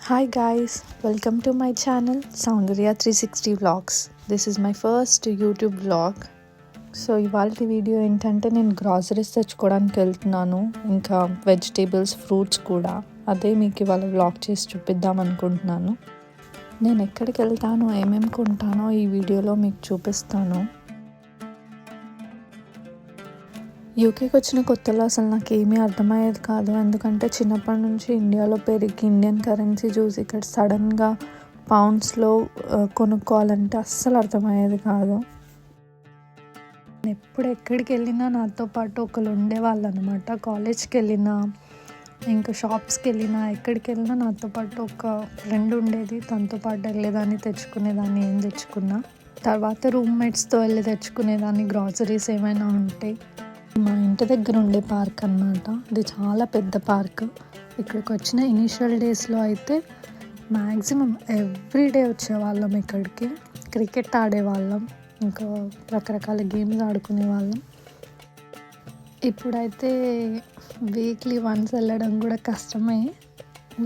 Hi guys, welcome to my channel Soundarya 360 Vlogs. This is my first YouTube vlog. So ఇవాళ video ఏంటంటే నేను groceries తెచ్చుకోవడానికి వెళ్తున్నాను, ఇంకా వెజిటేబుల్స్ ఫ్రూట్స్ కూడా. అదే మీకు ఇవాళ వ్లాగ్ చేసి చూపిద్దాం అనుకుంటున్నాను. నేను ఎక్కడికి వెళ్తానో ఏమేమి కొంటానో ఈ వీడియోలో మీకు చూపిస్తాను. యూకేకి వచ్చిన కొత్తలో అసలు నాకు ఏమీ అర్థమయ్యేది కాదు, ఎందుకంటే చిన్నప్పటి నుంచి ఇండియాలో పెరిగి ఇండియన్ కరెన్సీ చూసి ఇక్కడ సడన్గా పౌండ్స్లో కొనుక్కోవాలంటే అస్సలు అర్థమయ్యేది కాదు. ఎప్పుడు ఎక్కడికి వెళ్ళినా నాతో పాటు ఒకరు ఉండేవాళ్ళు అనమాట. కాలేజ్కి వెళ్ళినా ఇంకా షాప్స్కి వెళ్ళినా ఎక్కడికి వెళ్ళినా నాతో పాటు ఒక ఫ్రెండ్ ఉండేది. తనతో పాటు వెళ్ళేదాన్ని, తెచ్చుకునేదాన్ని ఏం తెచ్చుకున్నా. తర్వాత రూమ్మేట్స్తో వెళ్ళి తెచ్చుకునేదాన్ని గ్రాసరీస్ ఏమైనా ఉంటే. మా ఇంటి దగ్గర ఉండే పార్క్ అన్నమాట. ఇది చాలా పెద్ద పార్క్. ఇక్కడికి వచ్చిన ఇనీషియల్ డేస్లో అయితే మ్యాక్సిమం ఎవ్రీడే వచ్చేవాళ్ళం ఇక్కడికి. క్రికెట్ ఆడేవాళ్ళం, ఇంకా రకరకాల గేమ్స్ ఆడుకునే వాళ్ళం. ఇప్పుడైతే వీక్లీ వన్స్ వెళ్ళడం కూడా కష్టమే.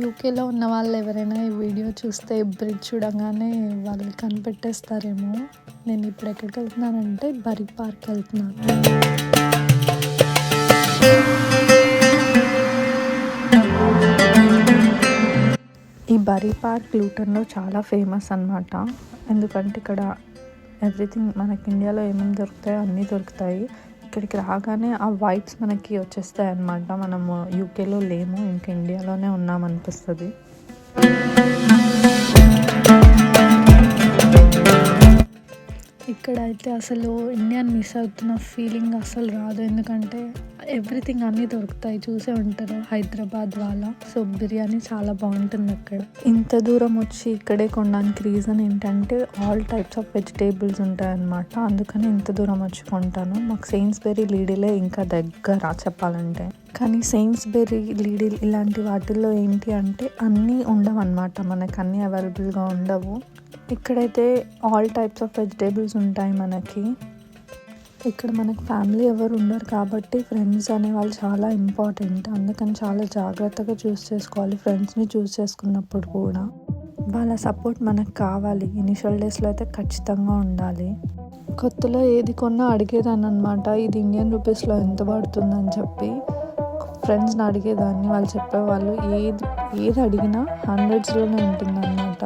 యూకేలో ఉన్న వాళ్ళు ఎవరైనా ఈ వీడియో చూస్తే బ్రిడ్జ్ చూడగానే వాళ్ళు కనిపెట్టేస్తారేమో. నేను ఇప్పుడు ఎక్కడికి వెళ్తున్నానంటే బరీ పార్క్ వెళ్తున్నాను. ఈ బరీ పార్క్ లూటన్లో చాలా ఫేమస్ అన్నమాట. ఎందుకంటే ఇక్కడ ఎవ్రీథింగ్ మనకి ఇండియాలో ఏమేమి దొరుకుతాయో అన్నీ దొరుకుతాయి. ఇక్కడికి రాగానే ఆ వైబ్స్ మనకి వచ్చేస్తాయి అన్నమాట. మనము యూకేలో లేము, ఇంకా ఇండియాలోనే ఉన్నామనిపిస్తుంది. ఇక్కడైతే అసలు ఇండియాని మిస్ అవుతున్న ఫీలింగ్ అసలు రాదు, ఎందుకంటే ఎవ్రీథింగ్ అన్నీ దొరుకుతాయి. చూసే ఉంటారు హైదరాబాద్ వాళ్ళ. సో బిర్యానీ చాలా బాగుంటుంది అక్కడ. ఇంత దూరం వచ్చి ఇక్కడే కొనడానికి రీజన్ ఏంటంటే ఆల్ టైప్స్ ఆఫ్ వెజిటేబుల్స్ ఉంటాయన్నమాట. అందుకని ఇంత దూరం వచ్చి కొంటాను. మాకు సెయిన్స్బెరీ లీడిలే ఇంకా దగ్గర చెప్పాలంటే. కానీ సెయిన్స్బెరీ లీడిల్ ఇలాంటి వాటిల్లో ఏంటి అంటే అన్నీ ఉండవు అన్నమాట. మనకు అన్నీ అవైలబుల్గా ఉండవు. ఇక్కడైతే ఆల్ టైప్స్ ఆఫ్ వెజిటేబుల్స్ ఉంటాయి మనకి. ఇక్కడ మనకు ఫ్యామిలీ ఎవరు ఉండరు కాబట్టి ఫ్రెండ్స్ అనేవాళ్ళు చాలా ఇంపార్టెంట్. అందుకని చాలా జాగ్రత్తగా చూస్ చేసుకోవాలి. ఫ్రెండ్స్ని చూస్ చేసుకున్నప్పుడు కూడా వాళ్ళ సపోర్ట్ మనకు కావాలి. ఇనిషియల్ డేస్లో అయితే ఖచ్చితంగా ఉండాలి. కొత్తలో ఏది కొన్నా అడిగేదాన్ని అనమాట, ఇది ఇండియన్ రూపీస్లో ఎంత పడుతుందని చెప్పి ఫ్రెండ్స్ని అడిగేదాన్ని. వాళ్ళు చెప్పేవాళ్ళు ఏది అడిగినా హండ్రెడ్స్లోనే ఉంటుందన్నమాట.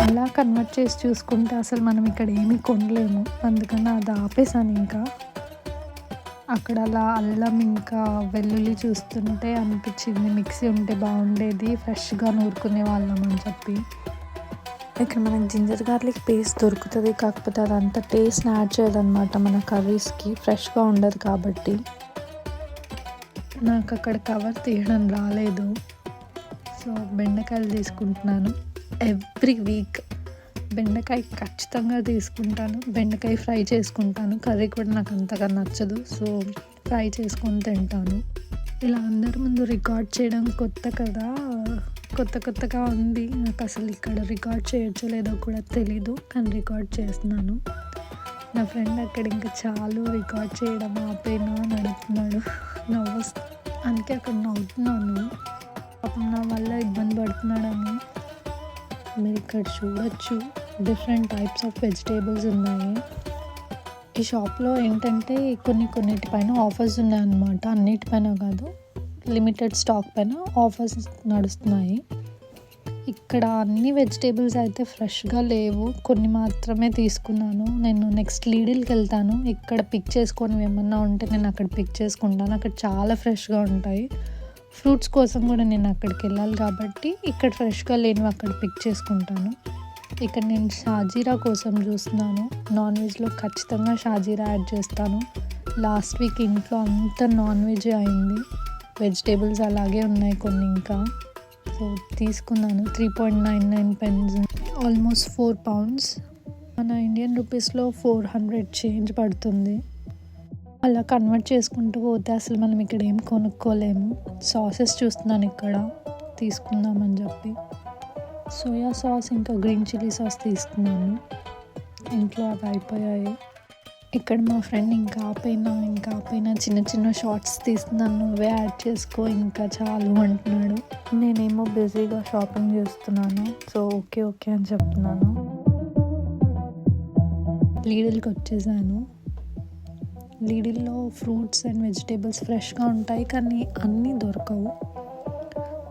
అలా కన్వర్ట్ చేసి చూసుకుంటే అసలు మనం ఇక్కడ ఏమీ కొనలేము. అందుకని అది ఆపేసాను. ఇంకా అక్కడ అలా అల్లం ఇంకా వెల్లుల్లి చూస్తుంటే అనిపించింది మిక్సీ ఉంటే బాగుండేది, ఫ్రెష్గా నూరుకునే వాళ్ళం అని చెప్పి. ఇక్కడ మనకి జింజర్ గార్లిక్ పేస్ట్ దొరుకుతుంది, కాకపోతే అదంతా టేస్ట్ని యాడ్ చేయదన్నమాట మన కర్రీస్కి. ఫ్రెష్గా ఉండదు కాబట్టి. నాకు అక్కడ కవర్ తీయడం రాలేదు, సో బెండకాయలు తీసుకుంటున్నాను. ఎవ్రీ వీక్ బెండకాయ ఖచ్చితంగా తీసుకుంటాను. బెండకాయ ఫ్రై చేసుకుంటాను. కర్రీ కూడా నాకు అంతగా నచ్చదు, సో ఫ్రై చేసుకొని తింటాను. ఇలా అందరి ముందు రికార్డ్ చేయడం కొత్త కదా, కొత్తగా ఉంది. నాకు అసలు ఇక్కడ రికార్డ్ చేయొచ్చో లేదో కూడా తెలీదు, కానీ రికార్డ్ చేస్తున్నాను. నా ఫ్రెండ్ అక్కడ ఇంకా చాలు రికార్డ్ చేయడం ఆపేనా అని అడుగుతున్నాడు. అందుకే అక్కడ నవ్వుతున్నాను. పాపం నా వల్ల ఇబ్బంది పడుతున్నాడని. మీరు ఇక్కడ చూడొచ్చు డిఫరెంట్ టైప్స్ ఆఫ్ వెజిటేబుల్స్ ఉన్నాయి. ఈ షాప్లో ఏంటంటే కొన్నిటిపైన ఆఫర్స్ ఉన్నాయన్నమాట. అన్నిటిపైన కాదు, లిమిటెడ్ స్టాక్ పైన ఆఫర్స్ నడుస్తున్నాయి. ఇక్కడ అన్ని వెజిటేబుల్స్ అయితే ఫ్రెష్గా లేవు, కొన్ని మాత్రమే తీసుకున్నాను. నేను నెక్స్ట్ లీడిల్కి వెళ్తాను. ఇక్కడ పిక్ చేసుకొని ఏమన్నా ఉంటే నేను అక్కడ పిక్ చేసుకుంటాను. అక్కడ చాలా ఫ్రెష్గా ఉంటాయి. ఫ్రూట్స్ కోసం కూడా నేను అక్కడికి వెళ్ళాలి కాబట్టి ఇక్కడ ఫ్రెష్గా లేనివి అక్కడ పిక్ చేసుకుంటాను. ఇక్కడ నేను షాజీరా కోసం చూస్తున్నాను. నాన్ వెజ్లో ఖచ్చితంగా షాజీరా యాడ్ చేస్తాను. లాస్ట్ వీక్ ఇంట్లో అంతా నాన్ వెజ్ అయింది. వెజిటేబుల్స్ అలాగే ఉన్నాయి కొన్ని ఇంకా. సో తీసుకున్నాను. 3.99 pence, ఆల్మోస్ట్ 4 pounds. మన ఇండియన్ రూపీస్లో 400 చేంజ్ పడుతుంది. అలా కన్వర్ట్ చేసుకుంటూ పోతే అసలు మనం ఇక్కడ ఏం కొనుక్కోలేము. సాసెస్ చూస్తున్నాను ఇక్కడ తీసుకుందామని చెప్పి. సోయా సాస్ ఇంకా గ్రీన్ చిల్లీ సాస్ తీసుకున్నాను. ఇంట్లో అవి అయిపోయాయి. ఇక్కడ మా ఫ్రెండ్ ఇంకా ఆపైనా చిన్న చిన్న షార్ట్స్ తీస్తున్నాను, నువ్వే యాడ్ చేసుకో ఇంకా చాలు అంటున్నాడు. నేనేమో బిజీగా షాపింగ్ చేస్తున్నాను. సో ఓకే అని చెప్తున్నాను. లీడిల్కి వచ్చేసాను. లీడిల్లో ఫ్రూట్స్ అండ్ వెజిటేబుల్స్ ఫ్రెష్గా ఉంటాయి, కానీ అన్నీ దొరకవు.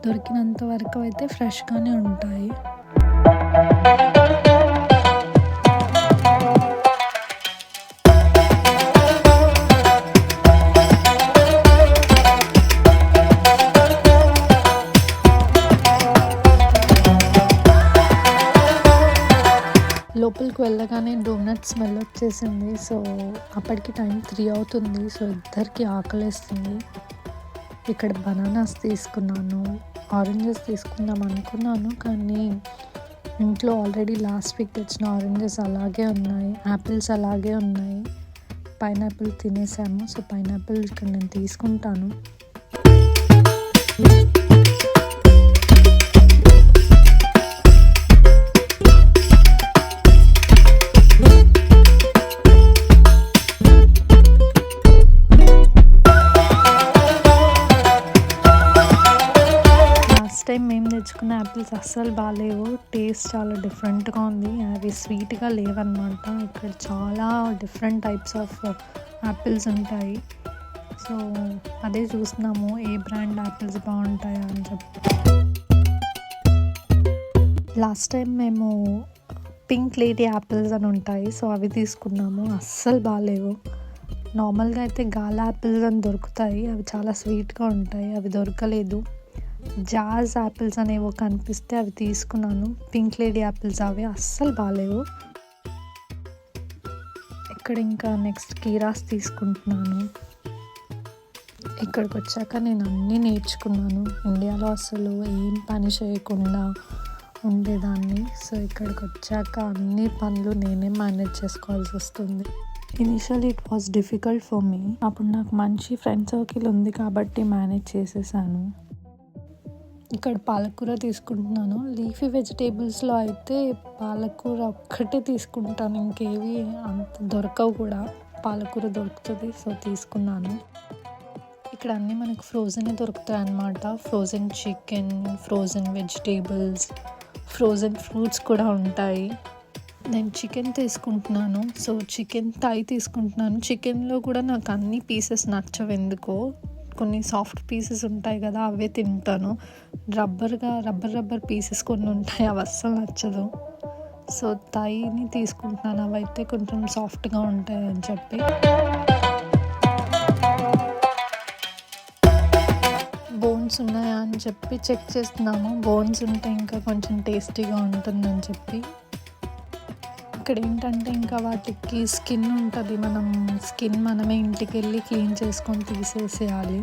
దొరికినంత వరకు అయితే ఫ్రెష్గానే ఉంటాయి. లోపలికి వెళ్ళగానే డోనట్ స్మెల్ వచ్చేసింది. సో అప్పటికి టైం 3 అవుతుంది. సో ఇద్దరికి ఆకలేస్తుంది. ఇక్కడ బనానాస్ తీసుకున్నాను, ఆరెంజెస్ తీసుకుందాం అనుకున్నాను, కానీ ఇంట్లో ఆల్రెడీ లాస్ట్ వీక్ తెచ్చిన ఆరెంజెస్ అలాగే ఉన్నాయి, యాపిల్స్ అలాగే ఉన్నాయి. పైనాపిల్ తినేసాము. సో పైనాపిల్ ఇక్కడ నేను తీసుకుంటాను. టైం మేము తెచ్చుకున్న యాపిల్స్ అస్సలు బాగాలేవు. టేస్ట్ చాలా డిఫరెంట్గా ఉంది. అవి స్వీట్గా లేవన్నమాట. ఇక్కడ చాలా డిఫరెంట్ టైప్స్ ఆఫ్ యాపిల్స్ ఉంటాయి. సో అదే చూస్తున్నాము ఏ బ్రాండ్ యాపిల్స్ బాగుంటాయా అని చెప్పి. లాస్ట్ టైం మేము పింక్ లేడీ యాపిల్స్ అని ఉంటాయి, సో అవి తీసుకున్నాము. అస్సలు బాగాలేవు. నార్మల్గా అయితే గాలా యాపిల్స్ అని దొరుకుతాయి, అవి చాలా స్వీట్గా ఉంటాయి. అవి దొరకలేదు. జాజ్ యాపిల్స్ అనేవో కనిపిస్తే అవి తీసుకున్నాను. పింక్ లేడీ యాపిల్స్ అవి అస్సలు బాగాలేవు. ఇక్కడ ఇంకా నెక్స్ట్ కీరాస్ తీసుకుంటున్నాను. ఇక్కడికి వచ్చాక నేను అన్నీ నేర్చుకున్నాను. ఇండియాలో అసలు ఏం పని చేయకుండా ఉండేదాన్ని. సో ఇక్కడికి వచ్చాక అన్ని పనులు నేనే మేనేజ్ చేసుకోవాల్సి వస్తుంది. Initially it was difficult for me. అప్పుడు నాకు మంచి ఫ్రెండ్ సర్కిల్ ఉంది కాబట్టి మేనేజ్ చేసేసాను. ఇక్కడ పాలకూర తీసుకుంటున్నాను. లీఫీ వెజిటేబుల్స్లో అయితే పాలకూర ఒక్కటే తీసుకుంటాను, ఇంకేవి అంత దొరకవు కూడా. పాలకూర దొరుకుతుంది, సో తీసుకున్నాను. ఇక్కడ అన్నీ మనకు ఫ్రోజనే దొరుకుతాయి అన్నమాట. Frozen chicken, frozen vegetables, frozen fruits కూడా ఉంటాయి. నేను చికెన్ తీసుకుంటున్నాను. సో చికెన్ థై తీసుకుంటున్నాను. చికెన్లో కూడా నాకు అన్ని పీసెస్ నచ్చవు ఎందుకో. కొన్ని సాఫ్ట్ పీసెస్ ఉంటాయి కదా, అవే తింటాను. రబ్బర్ పీసెస్ కొన్ని ఉంటాయి, అవి అస్సలు నచ్చదు. సో థైని తీసుకుంటున్నాను, అవైతే కొంచెం సాఫ్ట్గా ఉంటాయి అని చెప్పి. బోన్స్ ఉన్నాయా అని చెప్పి చెక్ చేస్తున్నాము. బోన్స్ ఉంటే ఇంకా కొంచెం టేస్టీగా ఉంటుందని చెప్పి. ఇక్కడ ఏంటంటే ఇంకా వాటికి స్కిన్ ఉంటుంది, మనమే ఇంటికి వెళ్ళి క్లీన్ చేసుకొని తీసేసేయాలి.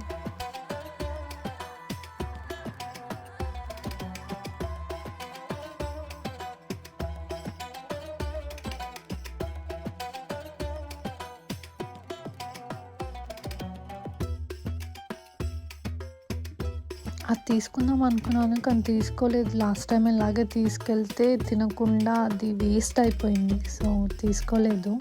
అది తీసుకుందాం అనుకున్నాను, కానీ తీసుకోలేదు. లాస్ట్ టైం ఇలాగే తీసుకెళ్తే తినకుండా అది వేస్ట్ అయిపోయింది. సో తీసుకోలేదు.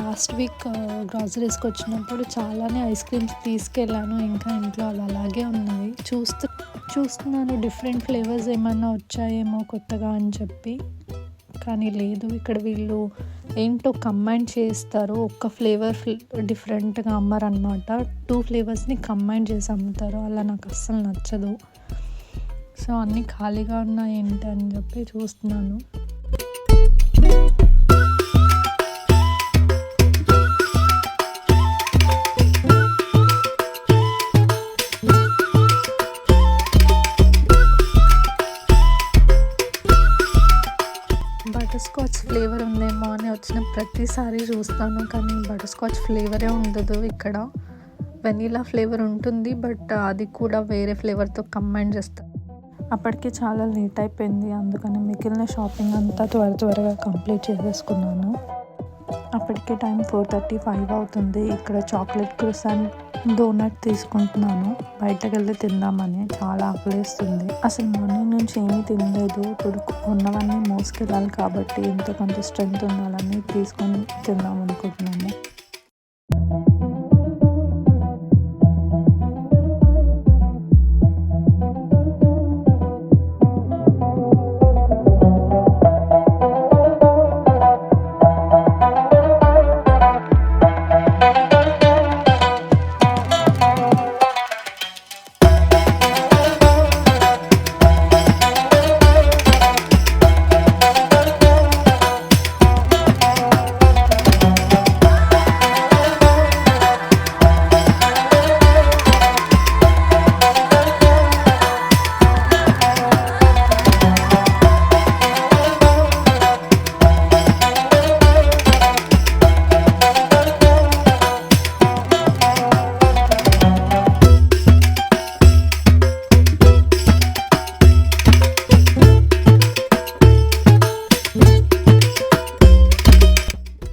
లాస్ట్ వీక్ గ్రాసరీస్కి వచ్చినప్పుడు చాలానే ఐస్ క్రీమ్స్ తీసుకెళ్ళాను. ఇంకా ఇంట్లో అవి అలాగే ఉన్నాయి. చూస్తున్నాను డిఫరెంట్ ఫ్లేవర్స్ ఏమన్నా వచ్చాయేమో కొత్తగా అని చెప్పి, కానీ లేదు. ఇక్కడ వీళ్ళు ఏంటో కంబైన్ చేస్తారు. ఒక్క ఫ్లేవర్ డిఫరెంట్గా అమ్మరన్నమాట. 2 ఫ్లేవర్స్ని కంబైన్ చేసి అమ్ముతారు. అలా నాకు అస్సలు నచ్చదు. సో అన్నీ ఖాళీగా ఉన్నాయి ఏంటి అని చెప్పి చూస్తున్నాను. బటర్స్కాచ్ ఫ్లేవర్ ఉందేమో అని వచ్చిన ప్రతిసారి చూస్తాను, కానీ బటర్స్కాచ్ ఫ్లేవరే ఉండదు. ఇక్కడ వెనీలా ఫ్లేవర్ ఉంటుంది, బట్ అది కూడా వేరే ఫ్లేవర్తో కంబైన్ చేస్తారు. అప్పటికి చాలా లేట్ అయిపోయింది, అందుకని మిగిలిన షాపింగ్ అంతా త్వరగా కంప్లీట్ చేసేసుకున్నాను. అప్పటికే టైం 4:35 అవుతుంది. ఇక్కడ చాక్లెట్ క్రూసెంట్ డోనట్ తీసుకుంటున్నాను బయటకు వెళ్ళి తిందామని. చాలా ఆకలిస్తుంది. అసలు మార్నింగ్ నుంచి ఏమీ తినలేదు. ఇప్పుడు ఉన్నవన్నీ మోసుకెళ్ళాలి కాబట్టి ఎంతో కొంత స్ట్రెంగ్త్ ఉండాలని తీసుకొని తిందాం అనుకుంటున్నాను.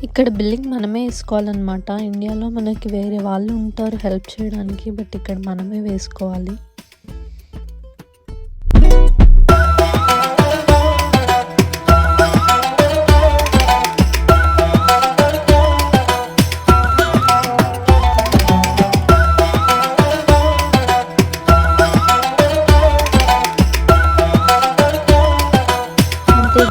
ఇక్కడ బిల్లింగ్ మనమే వేసుకోవాలన్నమాట. ఇండియాలో మనకి వేరే వాళ్ళు ఉంటారు హెల్ప్ చేయడానికి, బట్ ఇక్కడ మనమే వేసుకోవాలి.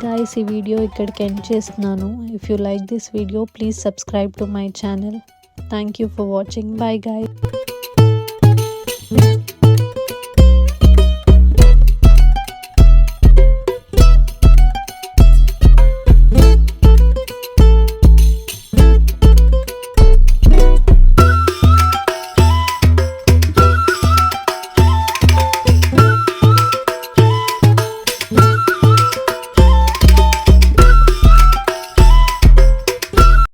guys, ఈ వీడియో ఇక్కడికి ఎండ్ చేస్తున్నాను. If you like this video please subscribe to my channel. Thank you for watching. By guys.